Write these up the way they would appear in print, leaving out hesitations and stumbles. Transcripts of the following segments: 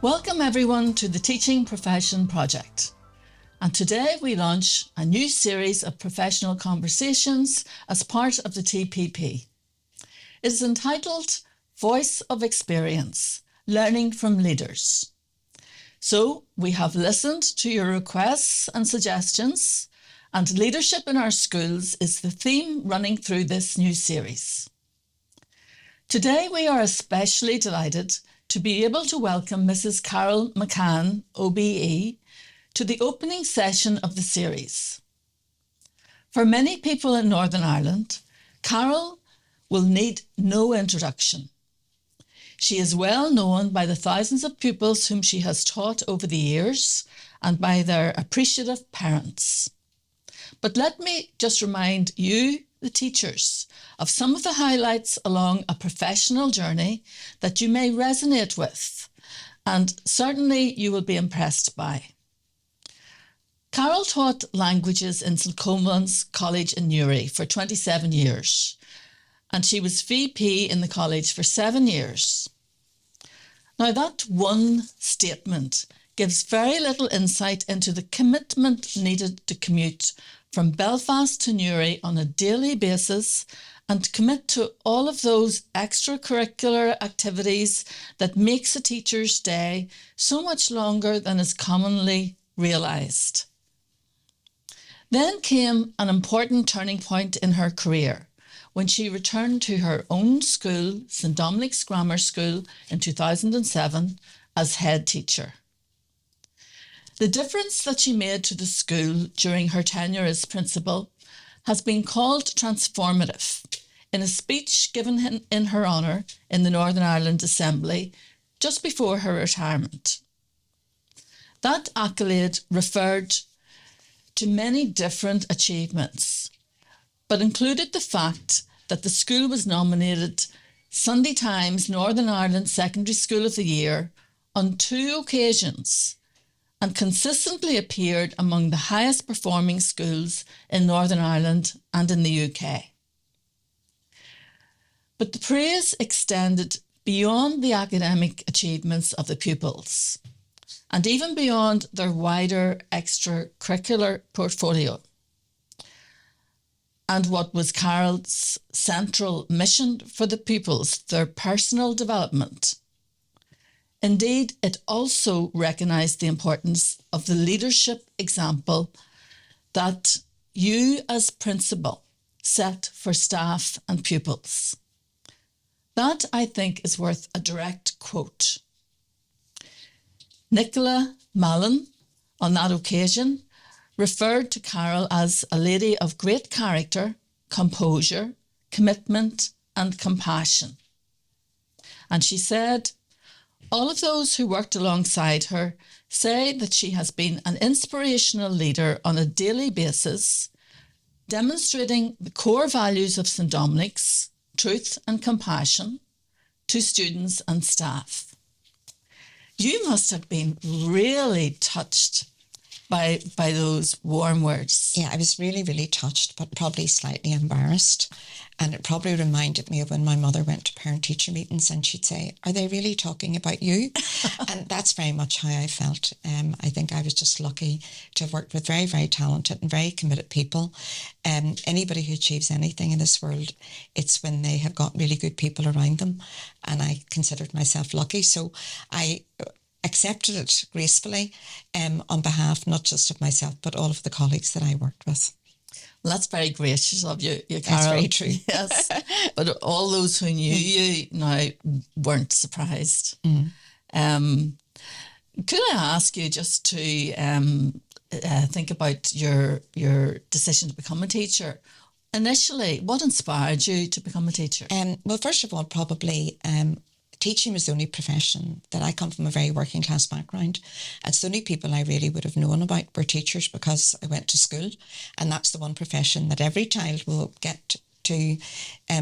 Welcome everyone to the Teaching Profession Project. And today we launch a new series of professional conversations as part of the TPP. It is entitled Voice of Experience, Learning from Leaders. So we have listened to your requests and suggestions, and leadership in our schools is the theme running through this new series. Today we are especially delighted to be able to welcome Mrs. Carol McCann, OBE, to the opening session of the series. For many people in Northern Ireland, Carol will need no introduction. She is well known by the thousands of pupils whom she has taught over the years and by their appreciative parents. But let me just remind you, the teachers, of some of the highlights along a professional journey that you may resonate with, and certainly you will be impressed by. Carol taught languages in St Colman's College in Newry for 27 years, and she was VP in the college for 7 years. Now, that one statement gives very little insight into the commitment needed to commute from Belfast to Newry on a daily basis and commit to all of those extracurricular activities that makes a teacher's day so much longer than is commonly realised. Then came an important turning point in her career when she returned to her own school, St Dominic's Grammar School, in 2007 as head teacher. The difference that she made to the school during her tenure as principal has been called transformative in a speech given in her honour in the Northern Ireland Assembly just before her retirement. That accolade referred to many different achievements, but included the fact that the school was nominated Sunday Times Northern Ireland Secondary School of the Year on 2 occasions and consistently appeared among the highest performing schools in Northern Ireland and in the UK. But the praise extended beyond the academic achievements of the pupils and even beyond their wider extracurricular portfolio. And what was Carol's central mission for the pupils, their personal development. Indeed, it also recognised the importance of the leadership example that you as principal set for staff and pupils. That, I think, is worth a direct quote. Nicola Mallon, on that occasion, referred to Carol as a lady of great character, composure, commitment and compassion. And she said, all of those who worked alongside her say that she has been an inspirational leader on a daily basis, demonstrating the core values of St Dominic's, truth and compassion, to students and staff. You must have been really touched by those warm words. Yeah, I was really, really touched, but probably slightly embarrassed. And it probably reminded me of when my mother went to parent-teacher meetings and she'd say, are they really talking about you? And that's very much how I felt. I think I was just lucky to have worked with very, very talented and very committed people. Anybody who achieves anything in this world, it's when they have got really good people around them. And I considered myself lucky. So I accepted it gracefully on behalf not just of myself, but all of the colleagues that I worked with. Well, that's very gracious of you, Carol. That's very true. Yes, but all those who knew you now weren't surprised. Mm. Could I ask you just to think about your decision to become a teacher? Initially, what inspired you to become a teacher? Well, first of all, probably teaching was the only profession that I come from a very working class background. It's the only people I really would have known about were teachers because I went to school, and that's the one profession that every child will get to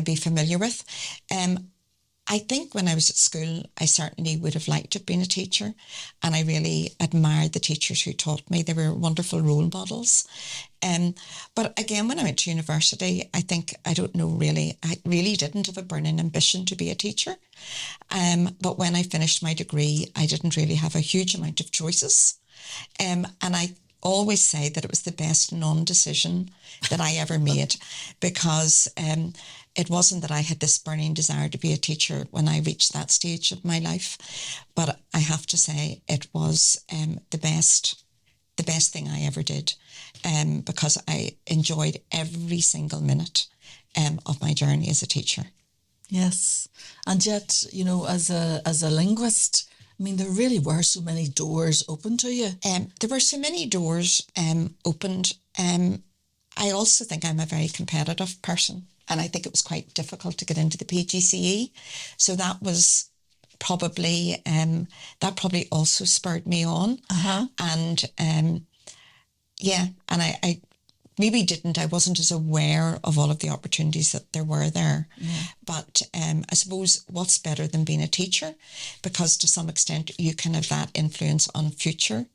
be familiar with. I think when I was at school, I certainly would have liked to have been a teacher, and I really admired the teachers who taught me. They were wonderful role models. But again, when I went to university, I don't know really, I really didn't have a burning ambition to be a teacher. But when I finished my degree, I didn't really have a huge amount of choices. And I always say that it was the best non-decision that I ever made, because it wasn't that I had this burning desire to be a teacher when I reached that stage of my life, but I have to say it was the best thing I ever did, because I enjoyed every single minute of my journey as a teacher. Yes, and yet, you know, as a linguist, I mean, there really were so many doors open to you. There were so many doors opened. I also think I'm a very competitive person, and I think it was quite difficult to get into the PGCE. So that was probably, that probably also spurred me on. And I maybe I wasn't as aware of all of the opportunities that there were there. Yeah. But I suppose what's better than being a teacher? Because to some extent you can have that influence on future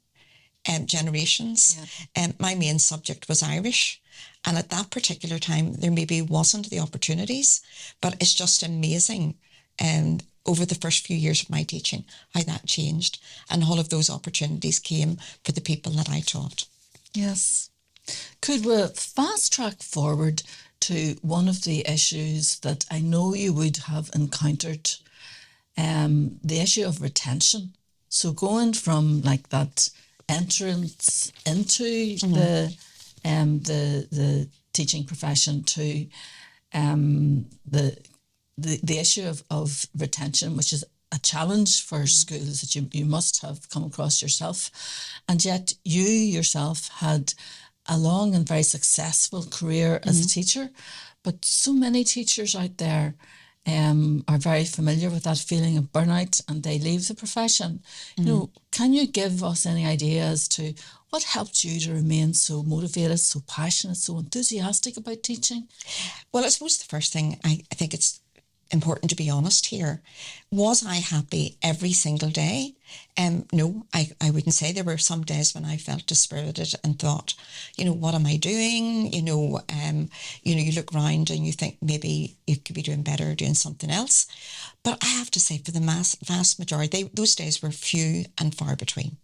generations. Yeah. My main subject was Irish. And at that particular time, there maybe wasn't the opportunities, but it's just amazing over the first few years of my teaching, how that changed. And all of those opportunities came for the people that I taught. Yes. Could we fast track forward to one of the issues that I know you would have encountered, the issue of retention? So going from like that entrance into the teaching profession to the issue of retention, which is a challenge for schools that you must have come across yourself. And yet you yourself had a long and very successful career as a teacher, but so many teachers out there are very familiar with that feeling of burnout, and they leave the profession. You know, can you give us any idea as to what helped you to remain so motivated, so passionate, so enthusiastic about teaching? Well, I suppose the first thing, I think it's important to be honest here. Was I happy every single day? No, I wouldn't say. There were some days when I felt dispirited and thought, you know, what am I doing? You look around and you think maybe you could be doing better or doing something else. But I have to say, for the vast majority, those days were few and far between.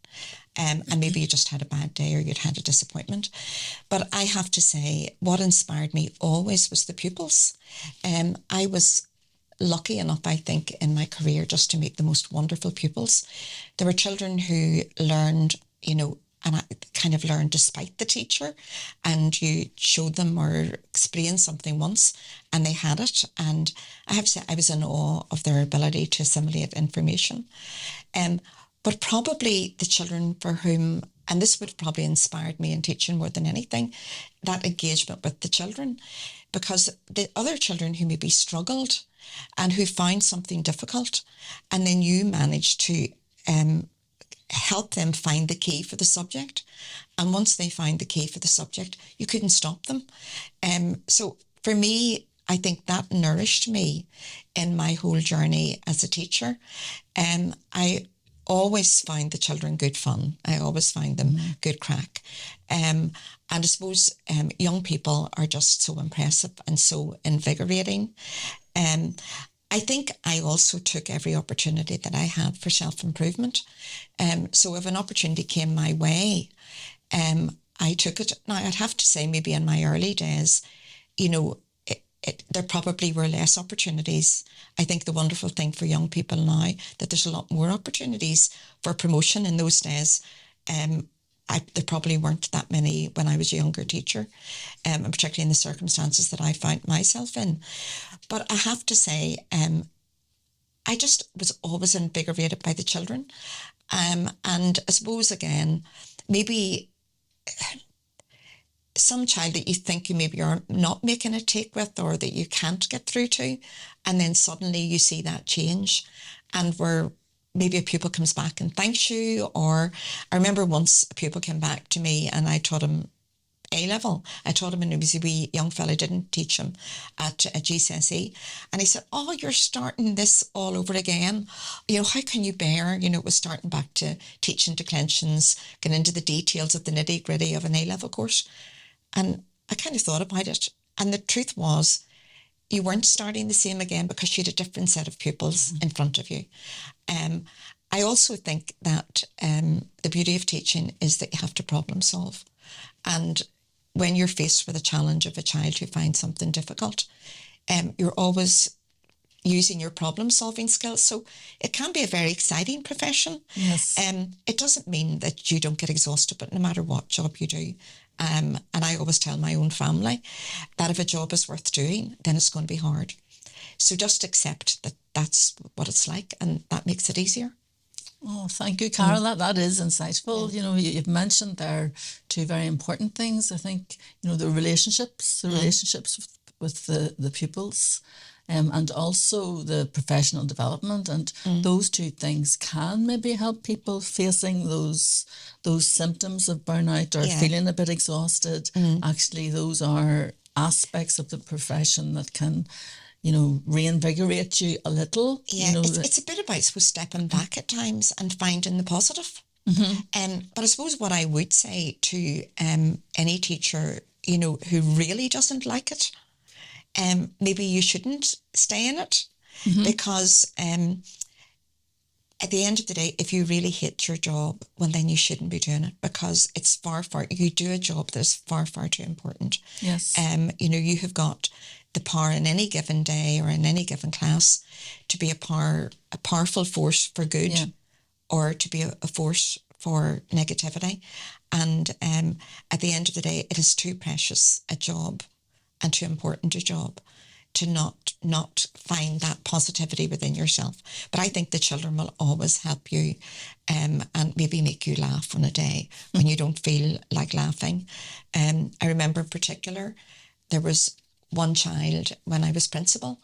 And maybe you just had a bad day or you'd had a disappointment. But I have to say, what inspired me always was the pupils. I was lucky enough, I think, in my career just to meet the most wonderful pupils. There were children who learned, you know, and I kind of learned despite the teacher, and you showed them or explained something once and they had it. And I have to say, I was in awe of their ability to assimilate information. But probably the children for whom, and this would have probably inspired me in teaching more than anything, that engagement with the children, because the other children who maybe struggled and who found something difficult, and then you managed to help them find the key for the subject. And once they found the key for the subject, you couldn't stop them. So for me, I think that nourished me in my whole journey as a teacher. I always find the children good fun. I always find them good crack. And I suppose young people are just so impressive and so invigorating. I think I also took every opportunity that I had for self-improvement. So if an opportunity came my way, I took it. Now, I'd have to say maybe in my early days, you know, there probably were less opportunities. I think the wonderful thing for young people now, that there's a lot more opportunities for promotion in those days. There probably weren't that many when I was a younger teacher, and particularly in the circumstances that I found myself in. But I have to say, I just was always invigorated by the children. And I suppose, again, maybe some child that you think you maybe are not making a take with, or that you can't get through to, and then suddenly you see that change, and where maybe a pupil comes back and thanks you. Or I remember once a pupil came back to me and I taught him A-level. I taught him when he was a wee young fella. I didn't teach him at GCSE. And he said, oh, you're starting this all over again. How can you bear? It was starting back to teaching declensions, getting into the details of the nitty gritty of an A-level course. And I kind of thought about it. And the truth was, you weren't starting the same again because you had a different set of pupils in front of you. I also think that the beauty of teaching is that you have to problem solve. And when you're faced with a challenge of a child who finds something difficult, you're always using your problem solving skills. So it can be a very exciting profession. Yes. It doesn't mean that you don't get exhausted, but no matter what job you do. And I always tell my own family that if a job is worth doing, then it's going to be hard. So just accept that that's what it's like, and that makes it easier. Oh, thank you, Carol. That is insightful. Yeah. You've mentioned there two very important things. I think, the relationships with the pupils, and also the professional development. And those two things can maybe help people facing those symptoms of burnout or feeling a bit exhausted. Actually, those are aspects of the profession that can reinvigorate you a little. Yeah, it's a bit about stepping back at times and finding the positive. But I suppose what I would say to any teacher, who really doesn't like it, maybe you shouldn't stay in it, because at the end of the day, if you really hate your job, well, then you shouldn't be doing it, because it's you do a job that's far, far too important. Yes. You have got the power in any given day or in any given class to be a powerful force for good, or to be a force for negativity. And at the end of the day, it is too precious a job and too important a job to not find that positivity within yourself. But I think the children will always help you, and maybe make you laugh on a day when you don't feel like laughing. I remember in particular, there was one child when I was principal,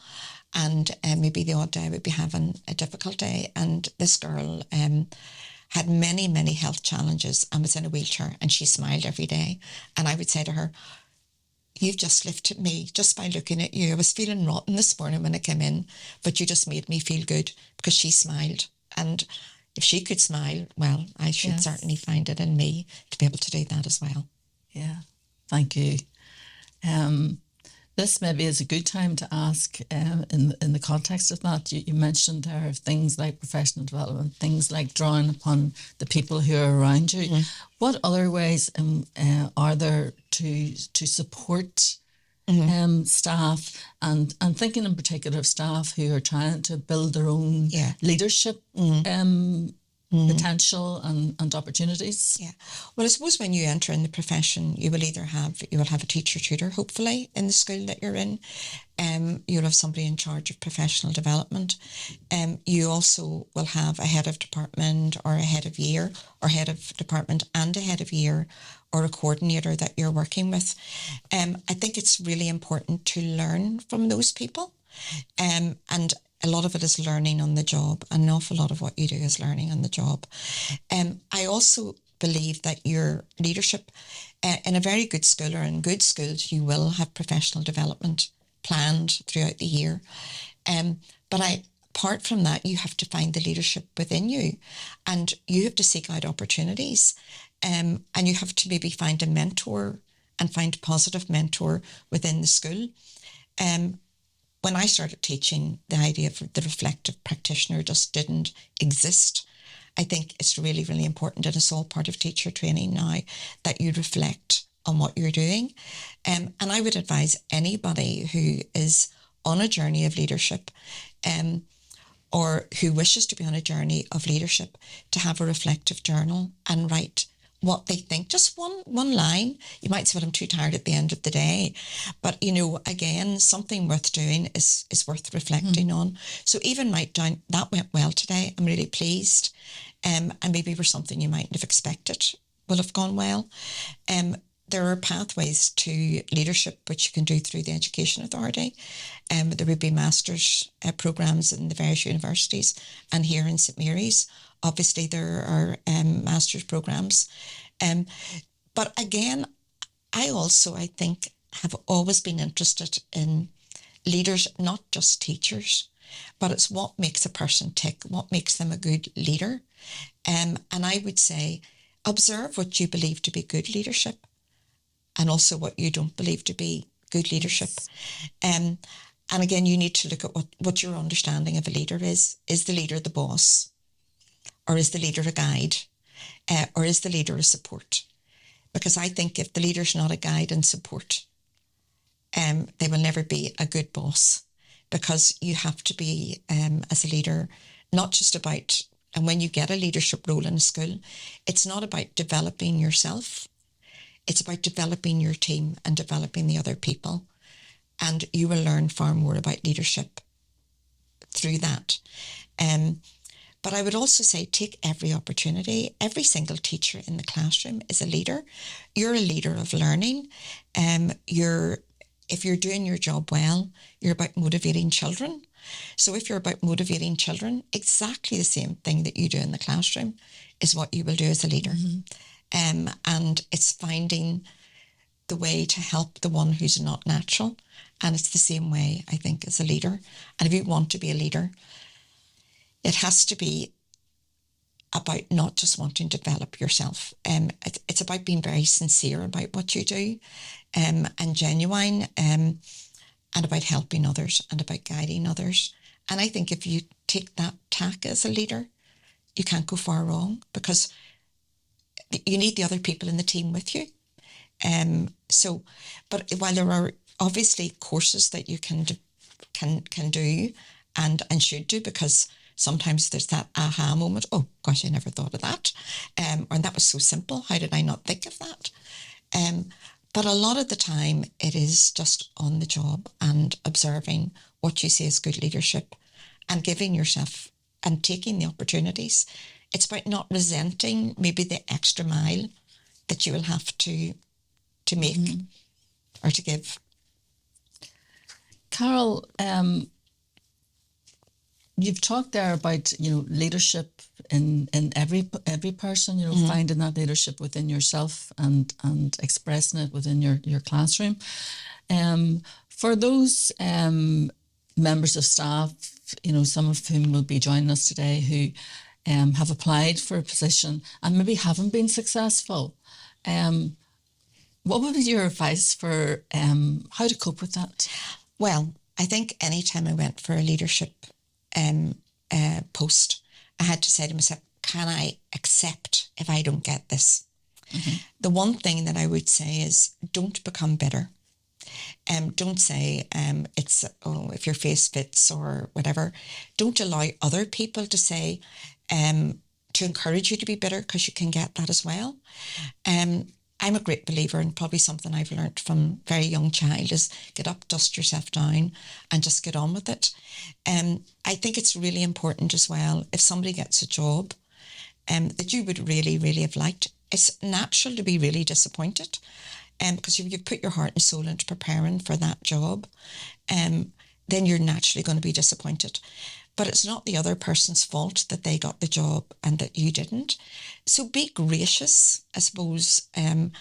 and maybe the odd day I would be having a difficult day, and this girl had many, many health challenges and was in a wheelchair, and she smiled every day. And I would say to her, you've just lifted me just by looking at you. I was feeling rotten this morning when I came in, but you just made me feel good because she smiled. And if she could smile, well, I should certainly find it in me to be able to do that as well. Yeah, thank you. This maybe is a good time to ask, in the context of that, you mentioned there things like professional development, things like drawing upon the people who are around you. What other ways are there to support staff, and thinking in particular of staff who are trying to build their own leadership potential and opportunities? Yeah. Well, I suppose when you enter in the profession, you will have a teacher tutor, hopefully, in the school that you're in. You'll have somebody in charge of professional development. You also will have a head of department or a head of year, or head of department and a head of year, or a coordinator that you're working with. I think it's really important to learn from those people. And a lot of it is learning on the job. An awful lot of what you do is learning on the job. I also believe that your leadership, in a very good school or in good schools, you will have professional development planned throughout the year. But apart from that, you have to find the leadership within you, and you have to seek out opportunities, and you have to maybe find a mentor and find a positive mentor within the school. When I started teaching, the idea of the reflective practitioner just didn't exist. I think it's really, really important, and it's all part of teacher training now, that you reflect on what you're doing. And I would advise anybody who is on a journey of leadership, or who wishes to be on a journey of leadership, to have a reflective journal and write what they think. Just one line. You might say, well, I'm too tired at the end of the day. But, again, something worth doing is worth reflecting on. So even write down, that went well today. I'm really pleased. And maybe for something you mightn't have expected will have gone well. There are pathways to leadership which you can do through the Education Authority. There would be master's programmes in the various universities, and here in St Mary's, obviously there are master's programmes. But again, I also, I think, have always been interested in leaders, not just teachers, but it's what makes a person tick, what makes them a good leader. And I would say, observe what you believe to be good leadership and also what you don't believe to be good leadership. And again, you need to look at what your understanding of a leader is. Is the leader the boss? Or is the leader a guide? Or is the leader a support? Because I think if the leader's not a guide and support, they will never be a good boss, because you have to be, as a leader, not just about, and when you get a leadership role in a school, it's not about developing yourself. It's about developing your team and developing the other people. And you will learn far more about leadership through that. But I would also say, take every opportunity. Every single teacher in the classroom is a leader. You're a leader of learning. If you're doing your job well, you're about motivating children. So if you're about motivating children, exactly the same thing that you do in the classroom is what you will do as a leader. Mm-hmm. And it's finding the way to help the one who's not natural. And it's the same way, I think, as a leader. And if you want to be a leader, it has to be about not just wanting to develop yourself. It's about being very sincere about what you do, and genuine, and about helping others and about guiding others. And I think if you take that tack as a leader, you can't go far wrong, because you need the other people in the team with you. But while there are obviously courses that you can do and should do, because sometimes there's that aha moment, oh gosh, I never thought of that. Or that was so simple, how did I not think of that? But a lot of the time it is just on the job and observing what you see as good leadership and giving yourself and taking the opportunities. It's about not resenting maybe the extra mile that you will have to make mm-hmm. or to give. Carol, you've talked there about, leadership in every person, mm-hmm. finding that leadership within yourself and expressing it within your classroom. For those members of staff, some of whom will be joining us today, who have applied for a position and maybe haven't been successful, what would be your advice for how to cope with that? Well, I think any time I went for a leadership post, I had to say to myself, can I accept if I don't get this? Mm-hmm. The one thing that I would say is, don't become bitter. Don't say if your face fits or whatever. Don't allow other people to say to encourage you to be bitter, because you can get that as well. I'm a great believer, and probably something I've learned from a very young child is get up, dust yourself down and just get on with it. I think it's really important as well, if somebody gets a job that you would really, really have liked, it's natural to be really disappointed, because if you've put your heart and soul into preparing for that job, then you're naturally going to be disappointed. But it's not the other person's fault that they got the job and that you didn't. So be gracious, I suppose. And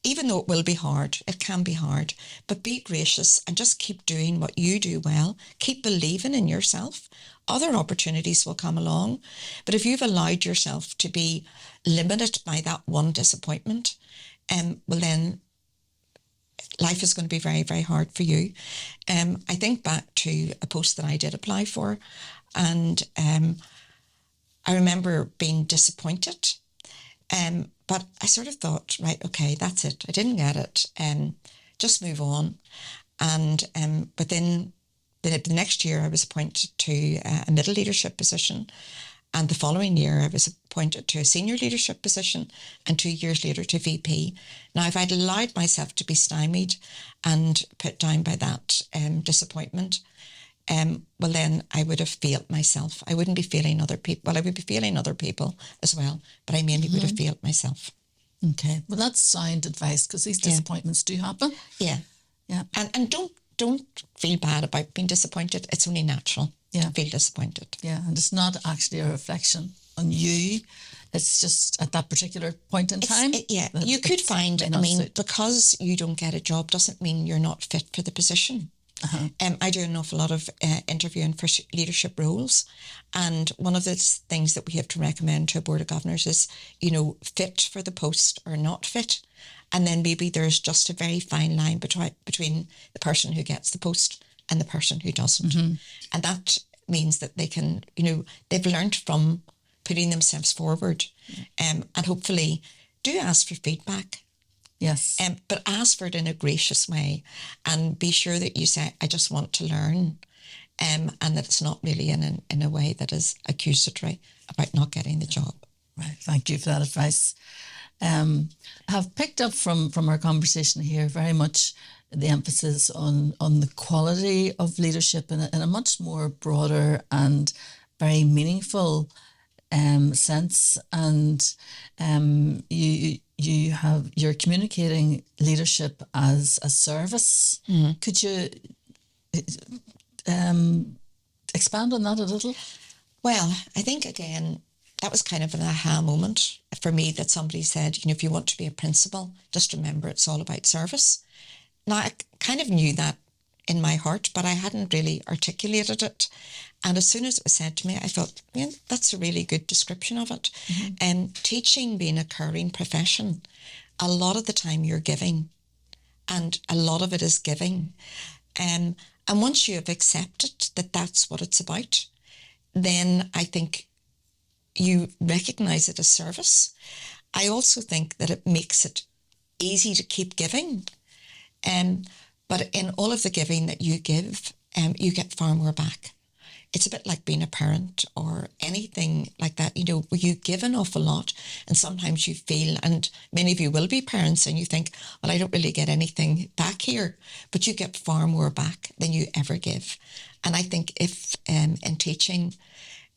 even though it will be hard, it can be hard, but be gracious and just keep doing what you do well. Keep believing in yourself. Other opportunities will come along. But if you've allowed yourself to be limited by that one disappointment, well then life is going to be very, very hard for you. I think back to a post that I did apply for, and I remember being disappointed. But I sort of thought, right, okay, that's it. I didn't get it. Just move on. And but then the next year I was appointed to a middle leadership position. And the following year, I was appointed to a senior leadership position, and 2 years later to VP. Now, if I'd allowed myself to be stymied and put down by that disappointment, well, then I would have failed myself. I wouldn't be failing other people. Well, I would be failing other people as well, but I mainly would have failed myself. Okay, well, that's sound advice, because these disappointments do happen. Yeah. And don't feel bad about being disappointed. It's only natural. Yeah, feel disappointed. Yeah, and it's not actually a reflection on you. it's just at that particular point in time. You could find, suit. because you don't get a job doesn't mean you're not fit for the position. I do an awful lot of interviewing for leadership roles, and one of the things that we have to recommend to a board of governors is, fit for the post or not fit, and then maybe there's just a very fine line between the person who gets the post and the person who doesn't, and that means that they can, they've learned from putting themselves forward, and hopefully do ask for feedback. Yes. But ask for it in a gracious way, and be sure that you say, I just want to learn, and that it's not really in a way that is accusatory about not getting the job. Right. Thank you for that advice. I have picked up from our conversation here very much the emphasis on the quality of leadership in a much more broader and very meaningful sense, and you're communicating leadership as a service. Could you expand on that a little? Well, I think again that was kind of an aha moment for me, that somebody said, if you want to be a principal, just remember it's all about service. Now, I kind of knew that in my heart, but I hadn't really articulated it. And as soon as it was said to me, I thought, that's a really good description of it. And teaching being a caring profession, a lot of the time you're giving, and a lot of it is giving. And once you have accepted that that's what it's about, then I think you recognise it as service. I also think that it makes it easy to keep giving. But in all of the giving that you give, you get far more back. It's a bit like being a parent or anything like that, where you give an awful lot, and sometimes you feel, and many of you will be parents, and you think, well, I don't really get anything back here, but you get far more back than you ever give. And I think if in teaching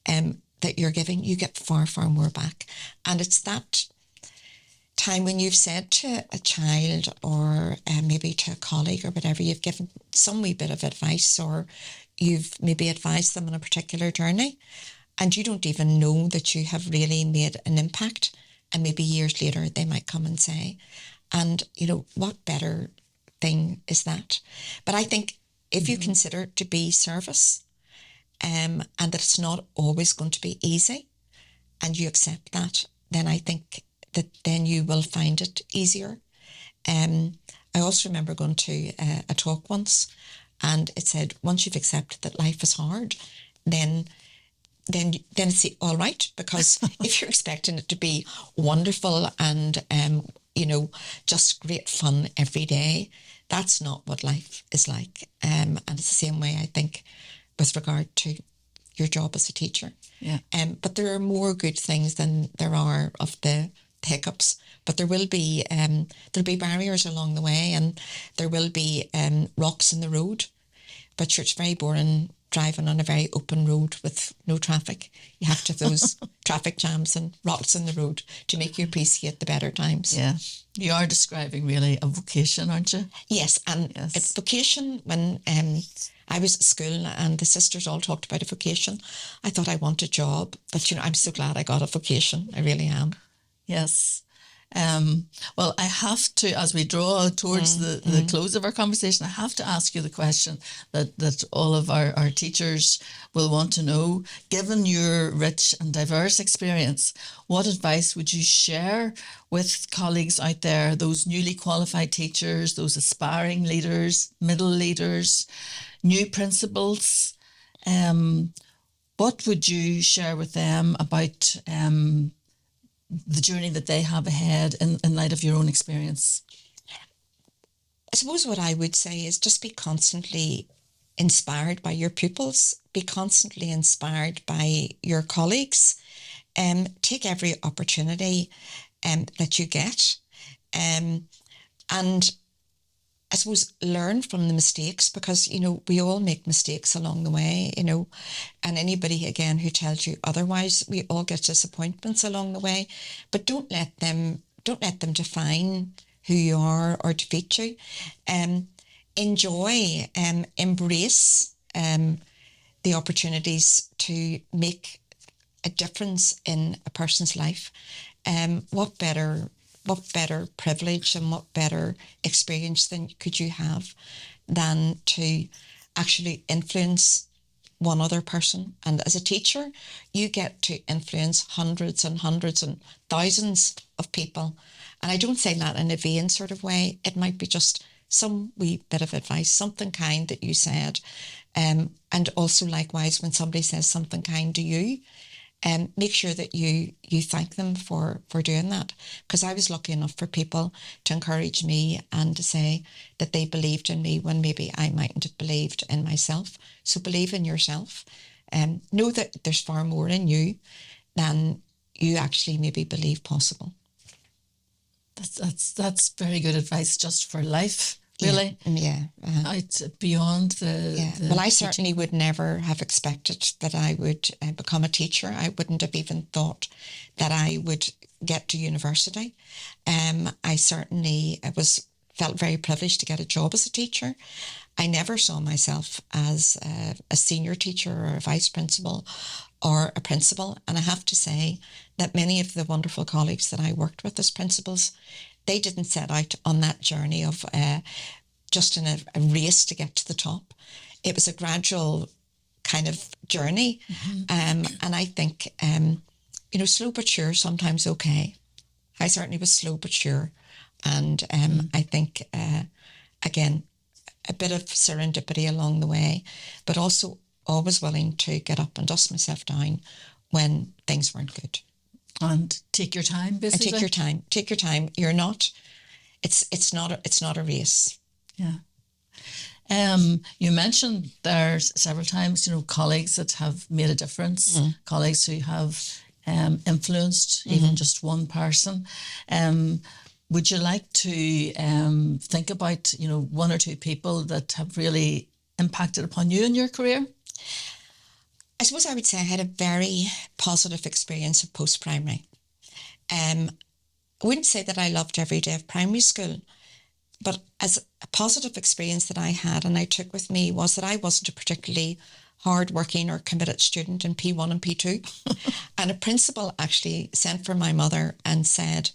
that you're giving, you get far, far more back. And it's that time when you've said to a child or maybe to a colleague or whatever, you've given some wee bit of advice, or you've maybe advised them on a particular journey, and you don't even know that you have really made an impact. And maybe years later, they might come and say, and what better thing is that? But I think if you consider it to be service, and that it's not always going to be easy, and you accept that, then I think that then you will find it easier. I also remember going to a talk once, and it said, once you've accepted that life is hard, then it's all right, because if you're expecting it to be wonderful and just great fun every day, that's not what life is like. And it's the same way, I think, with regard to your job as a teacher. Yeah. But there are more good things than there are of the hiccups. But there will be there'll be barriers along the way, and there will be rocks in the road. But sure, it's very boring driving on a very open road with no traffic. You have to have those traffic jams and rocks in the road to make you appreciate the better times. Yeah. You are describing really a vocation, aren't you? Yes, and it's vocation. When I was at school and the sisters all talked about a vocation, I thought I want a job, but I'm so glad I got a vocation. I really am. Yes. Well, I have to, as we draw towards the close of our conversation, I have to ask you the question that all of our teachers will want to know. Given your rich and diverse experience, what advice would you share with colleagues out there, those newly qualified teachers, those aspiring leaders, middle leaders, new principals? What would you share with them about the journey that they have ahead in light of your own experience? I suppose what I would say is just be constantly inspired by your pupils, be constantly inspired by your colleagues, take every opportunity that you get, and I suppose learn from the mistakes, because, we all make mistakes along the way, and anybody, again, who tells you otherwise, we all get disappointments along the way, but don't let them define who you are or defeat you. Enjoy, embrace the opportunities to make a difference in a person's life, what better privilege and what better experience than could you have than to actually influence one other person? And as a teacher, you get to influence hundreds and hundreds and thousands of people. And I don't say that in a vain sort of way. It might be just some wee bit of advice, something kind that you said. And also likewise, when somebody says something kind to you, make sure that you thank them for doing that. Because I was lucky enough for people to encourage me and to say that they believed in me when maybe I mightn't have believed in myself. So believe in yourself. Know that there's far more in you than you actually maybe believe possible. That's very good advice just for life. Really? Yeah. It's beyond the Well, I teaching. certainly would never have expected that I would become a teacher. I wouldn't have even thought that I would get to university. I certainly felt very privileged to get a job as a teacher. I never saw myself as a senior teacher or a vice principal or a principal. And I have to say that many of the wonderful colleagues that I worked with as principals, they didn't set out on that journey of just in a race to get to the top. It was a gradual kind of journey. And I think, slow but sure, sometimes okay. I certainly was slow but sure. And I think, again, a bit of serendipity along the way, but also always willing to get up and dust myself down when things weren't good. And take your time, basically. And take your time. You're not, it's not a race. Yeah. You mentioned there several times, colleagues that have made a difference, colleagues who have influenced even just one person. Would you like to think about, one or two people that have really impacted upon you in your career? I suppose I would say I had a very positive experience of post-primary. I wouldn't say that I loved every day of primary school, but as a positive experience that I had and I took with me was that I wasn't a particularly hard-working or committed student in P1 and P2. And a principal actually sent for my mother and said,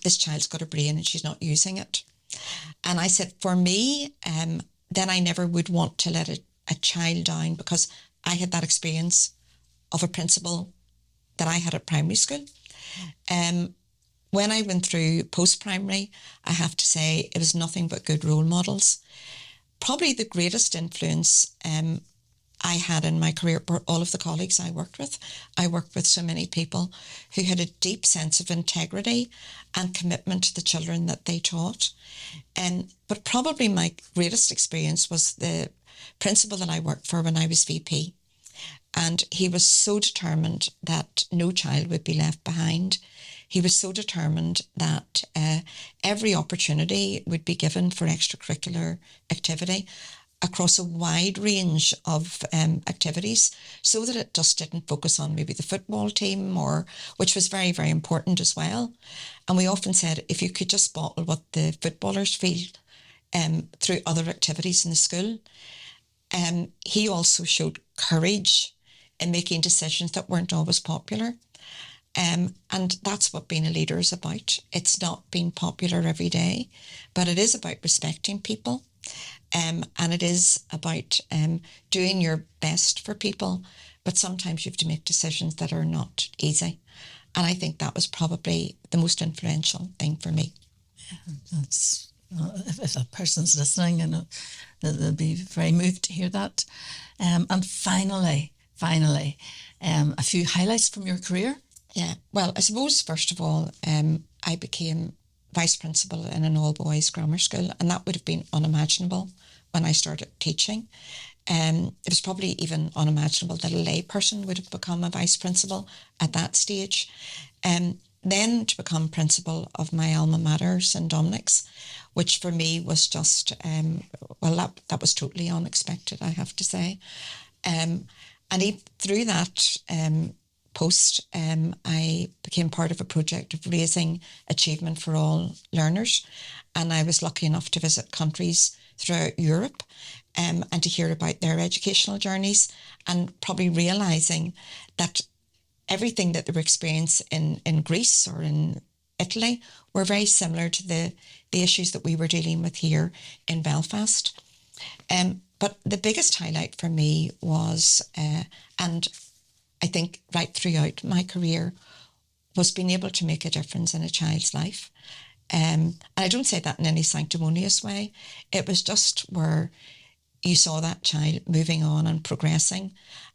this child's got a brain and she's not using it. And I said, for me, then I never would want to let a child down, because I had that experience of a principal that I had at primary school. When I went through post-primary, I have to say it was nothing but good role models. Probably the greatest influence I had in my career were all of the colleagues I worked with. I worked with so many people who had a deep sense of integrity and commitment to the children that they taught. But probably my greatest experience was the principal that I worked for when I was VP. And he was so determined that no child would be left behind. He was so determined that every opportunity would be given for extracurricular activity across a wide range of activities, so that it just didn't focus on maybe the football team, which was very, very important as well. And we often said, if you could just bottle what the footballers feel through other activities in the school. He also showed courage in making decisions that weren't always popular. And that's what being a leader is about. It's not being popular every day, but it is about respecting people. And it is about doing your best for people. But sometimes you have to make decisions that are not easy. And I think that was probably the most influential thing for me. Yeah, that's, if a person's listening, they'll be very moved to hear that. And finally, a few highlights from your career. Yeah, well, I suppose, first of all, I became vice principal in an all-boys grammar school, and that would have been unimaginable when I started teaching. It was probably even unimaginable that a lay person would have become a vice principal at that stage. Then to become principal of my alma mater, St Dominic's, which for me was just, that was totally unexpected, I have to say. And through that post, I became part of a project of raising achievement for all learners. And I was lucky enough to visit countries throughout Europe and to hear about their educational journeys, and probably realising that everything that they were experiencing in Greece or in Italy were very similar to the issues that we were dealing with here in Belfast. But the biggest highlight for me was, and I think right throughout my career, was being able to make a difference in a child's life. And I don't say that in any sanctimonious way. It was just where you saw that child moving on and progressing,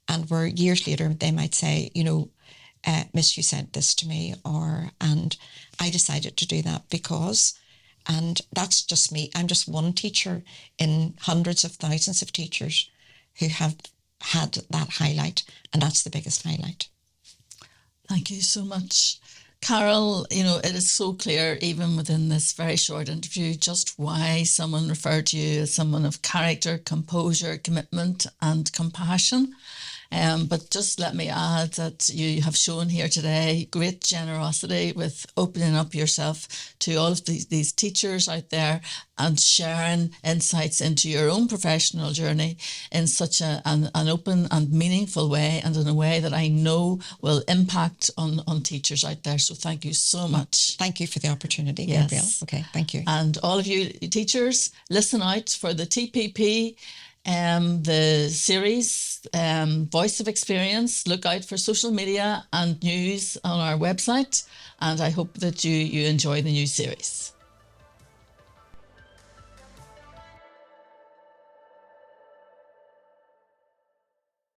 and where years later they might say, you know, Miss, you said this to me, and I decided to do that because, and that's just me. I'm just one teacher in hundreds of thousands of teachers who have had that highlight, and that's the biggest highlight. Thank you so much. Carol, you know, it is so clear, even within this very short interview, just why someone referred to you as someone of character, composure, commitment and compassion. But just let me add that you have shown here today great generosity with opening up yourself to all of these teachers out there and sharing insights into your own professional journey in such an open and meaningful way, and in a way that I know will impact on teachers out there. So thank you so much. Thank you for the opportunity, Gabrielle. Yes. Okay, thank you. And all of you teachers, listen out for the TPP, the series, Voice of Experience. Look out for social media and news on our website, and I hope that you enjoy the new series.